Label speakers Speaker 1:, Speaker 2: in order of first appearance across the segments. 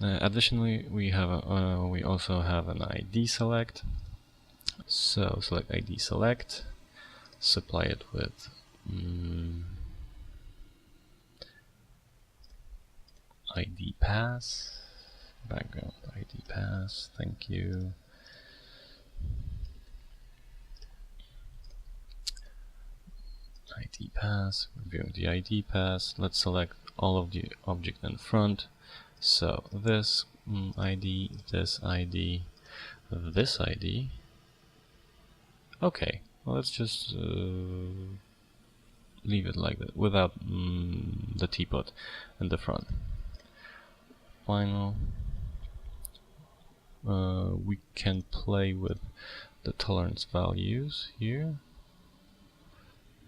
Speaker 1: Additionally, we also have an ID select. So select ID select, supply it with ID pass, background ID pass, thank you. ID pass, reviewing the ID pass. Let's select all of the object in front. So this ID, this ID, this ID. Okay, well, let's just leave it like that without the teapot in the front. Final. We can play with the tolerance values here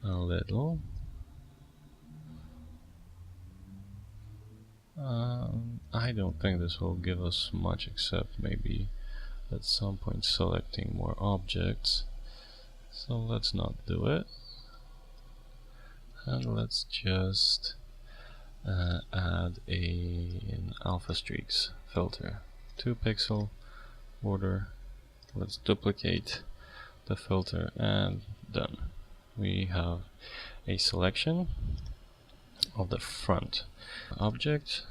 Speaker 1: a little. I don't think this will give us much, except maybe at some point selecting more objects. So let's not do it, and let's just add an alpha streaks filter, 2 pixel border. Let's duplicate the filter and done. We have a selection of the front object.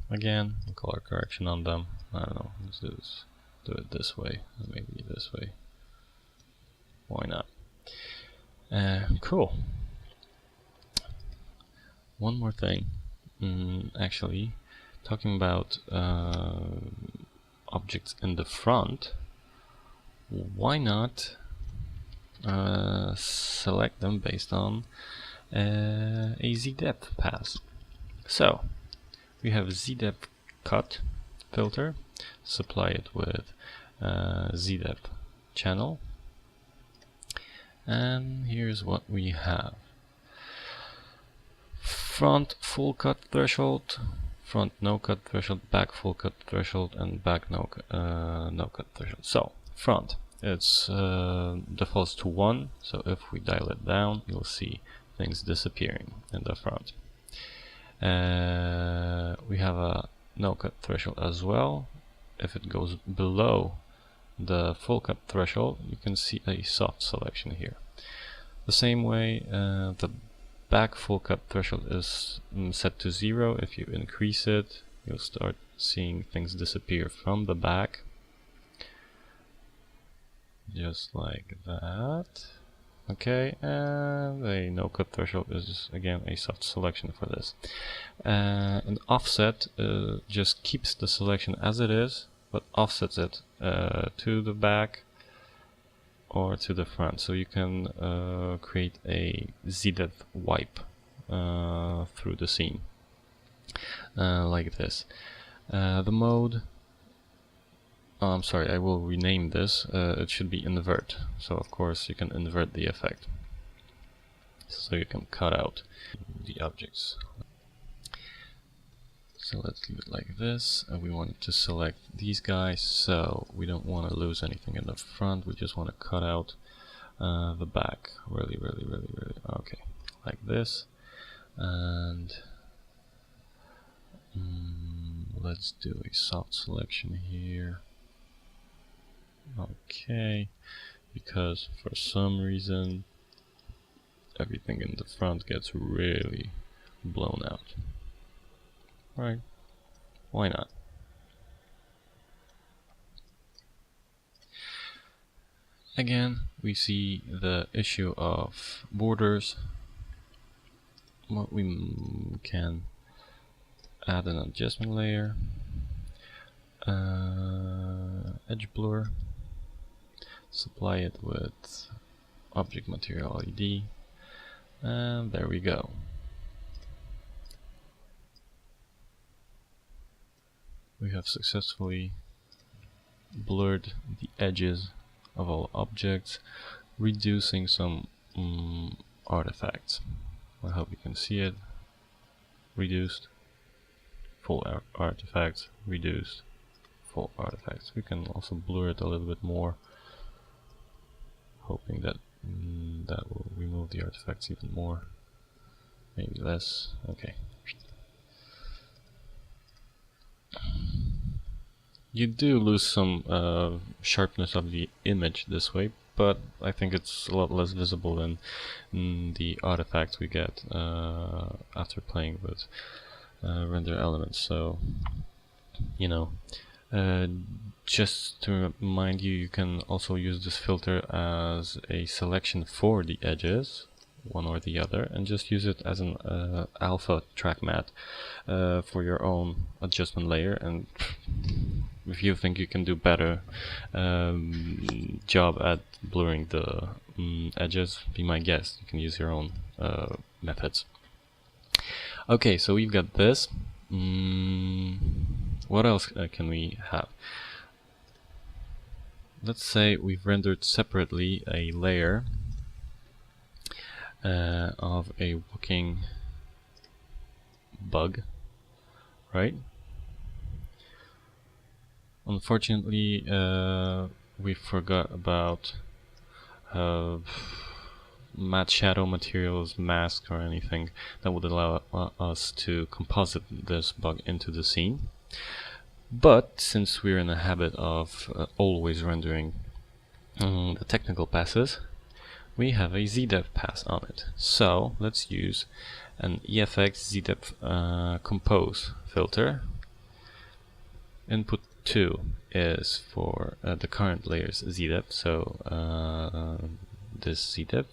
Speaker 1: Again, color correction on them. I don't know, let's do it this way, and maybe this way. Why not? Cool. One more thing. Actually, talking about objects in the front, why not select them based on a z-depth pass? So we have z-depth cut filter, supply it with z-depth channel, and here's what we have: front full cut threshold, front no cut threshold, back full cut threshold, and back no cut threshold. So front, it's defaults to 1, so if we dial it down, you'll see things disappearing in the front. We have a no cut threshold as well. If it goes below the full cut threshold, you can see a soft selection here. The same way, the back full cut threshold is set to 0. If you increase it, you'll start seeing things disappear from the back, just like that. Okay, and a no cut threshold is again a soft selection for this. An offset just keeps the selection as it is, but offsets it to the back or to the front, so you can create a z-depth wipe through the scene like this. The mode, I'm sorry, I will rename this. It should be invert, so of course you can invert the effect, so you can cut out the objects. So let's leave it like this. We want to select these guys, so we don't want to lose anything in the front. We just want to cut out the back really. Okay, like this. And let's do a soft selection here. Okay, because for some reason everything in the front gets really blown out. Right, why not? Again, we see the issue of borders. What we can add an adjustment layer, edge blur, supply it with object material LED, and there we go. We have successfully blurred the edges of all objects, reducing some artifacts. I hope you can see it. Reduced, full artifacts, reduced, full artifacts. We can also blur it a little bit more, hoping that that will remove the artifacts even more. Maybe less. Okay. You do lose some sharpness of the image this way, but I think it's a lot less visible than the artifacts we get after playing with render elements. So, you know, just to remind you, you can also use this filter as a selection for the edges, one or the other, and just use it as an alpha track matte for your own adjustment layer. And if you think you can do better job at blurring the edges, be my guest. You can use your own methods. Okay, so we've got this. What else can we have? Let's say we've rendered separately a layer of a walking bug, right? Unfortunately, we forgot about matte shadow materials, mask, or anything that would allow us to composite this bug into the scene. But since we're in the habit of always rendering the technical passes, we have a ZDepth pass on it. So let's use an EFX ZDepth compose filter. Input 2 is for the current layer's ZDepth, so this ZDepth.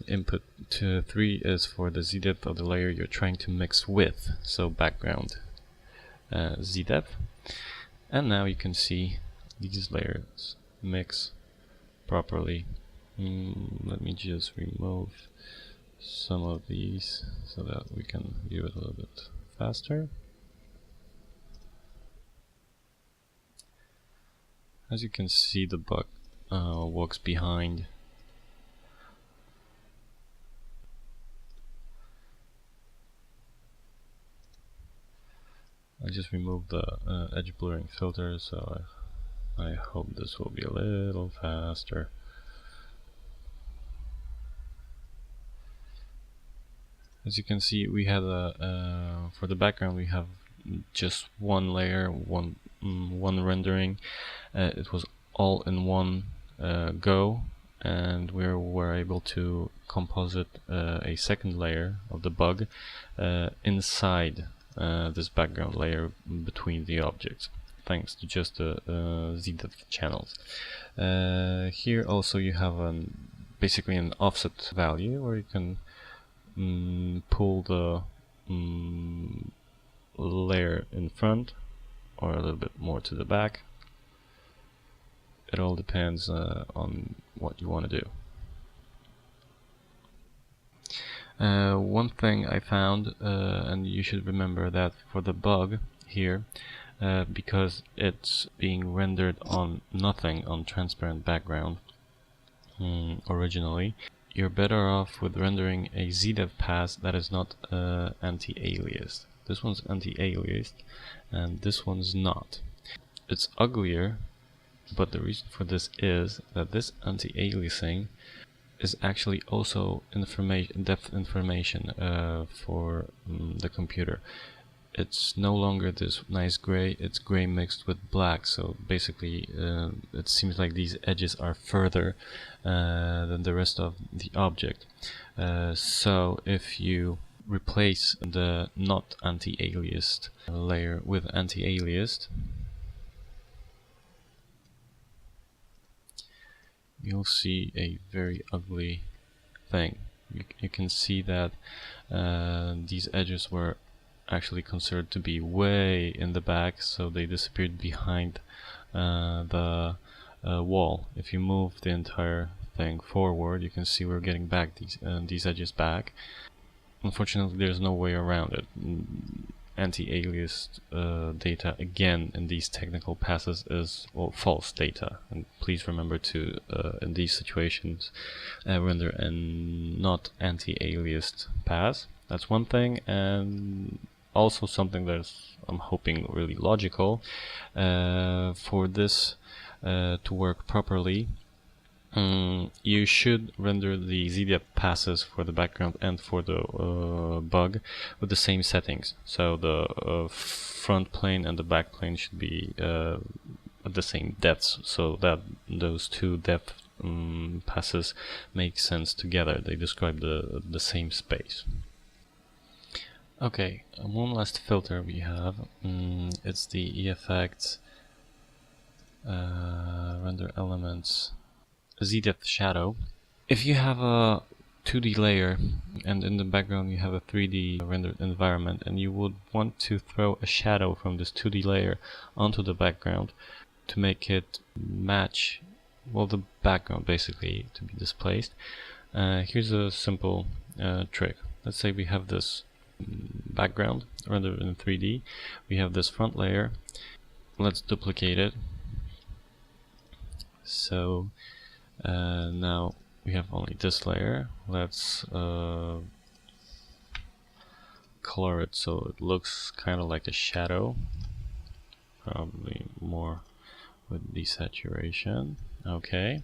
Speaker 1: Input 3 is for the ZDepth of the layer you're trying to mix with, so background ZDepth. And now you can see these layers mix properly. Let me just remove some of these so that we can view it a little bit faster. As you can see, the bug walks behind. I just removed the edge blurring filter, so I hope this will be a little faster. As you can see, we had for the background we have just one layer, one rendering. It was all in one go, and we were able to composite a second layer of the bug inside this background layer between the objects, thanks to just the ZDepth channels. Here also you have basically an offset value where you can pull the layer in front or a little bit more to the back. It all depends on what you want to do. One thing I found, and you should remember that for the bug here, because it's being rendered on nothing, on transparent background originally, you're better off with rendering a ZDepth pass that is not anti-aliased. This one's anti-aliased and this one's not. It's uglier, but the reason for this is that this anti-aliasing is actually also depth information for the computer. It's no longer this nice gray, it's gray mixed with black, so basically it seems like these edges are further than the rest of the object. So if you replace the not anti-aliased layer with anti-aliased, you'll see a very ugly thing. You can see that these edges were actually considered to be way in the back, so they disappeared behind the wall. If you move the entire thing forward, you can see we're getting back these edges back. Unfortunately, there's no way around it. Anti-aliased data again in these technical passes is false data, and please remember to in these situations render a not anti-aliased pass. That's one thing, and also something that's, I'm hoping, really logical. For this to work properly, You should render the ZDepth passes for the background and for the bug with the same settings. So the front plane and the back plane should be at the same depths, so that those two depth passes make sense together. They describe the same space. Okay, one last filter we have. It's the EFX render elements ZDepth shadow. If you have a 2D layer and in the background you have a 3D rendered environment and you would want to throw a shadow from this 2D layer onto the background to make it match, well, the background basically to be displaced, here's a simple trick. Let's say we have this background rendered in 3D, we have this front layer, let's duplicate it. So now we have only this layer. Let's color it so it looks kind of like a shadow, probably more with desaturation. Okay,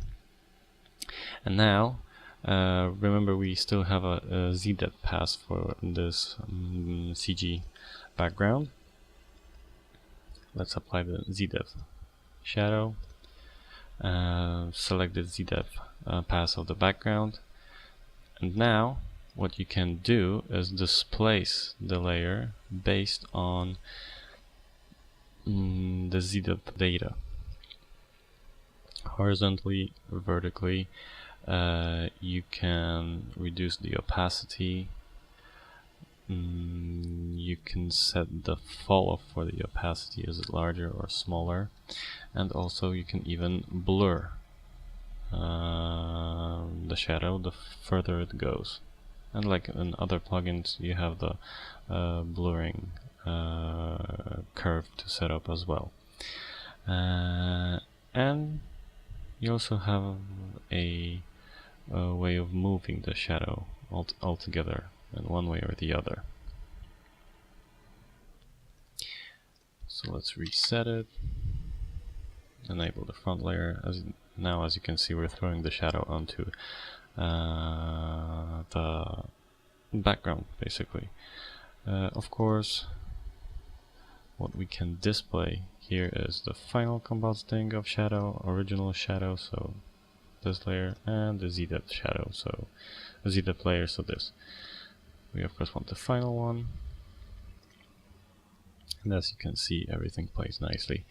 Speaker 1: and now remember we still have a ZDepth pass for this CG background. Let's apply the ZDepth shadow. Select the ZDepth pass of the background, and now what you can do is displace the layer based on the ZDepth data, horizontally, vertically. You can reduce the opacity. You can set the fall off for the opacity, is it larger or smaller, and also you can even blur the shadow the further it goes. And like in other plugins, you have the blurring curve to set up as well. And you also have a way of moving the shadow altogether in one way or the other. So let's reset it, enable the front layer. Now as you can see, we're throwing the shadow onto the background basically. Of course, what we can display here is the final compositing of shadow, original shadow, so this layer, and the ZDepth shadow, so the ZDepth layer, so this. We of course want the final one, and as you can see, everything plays nicely.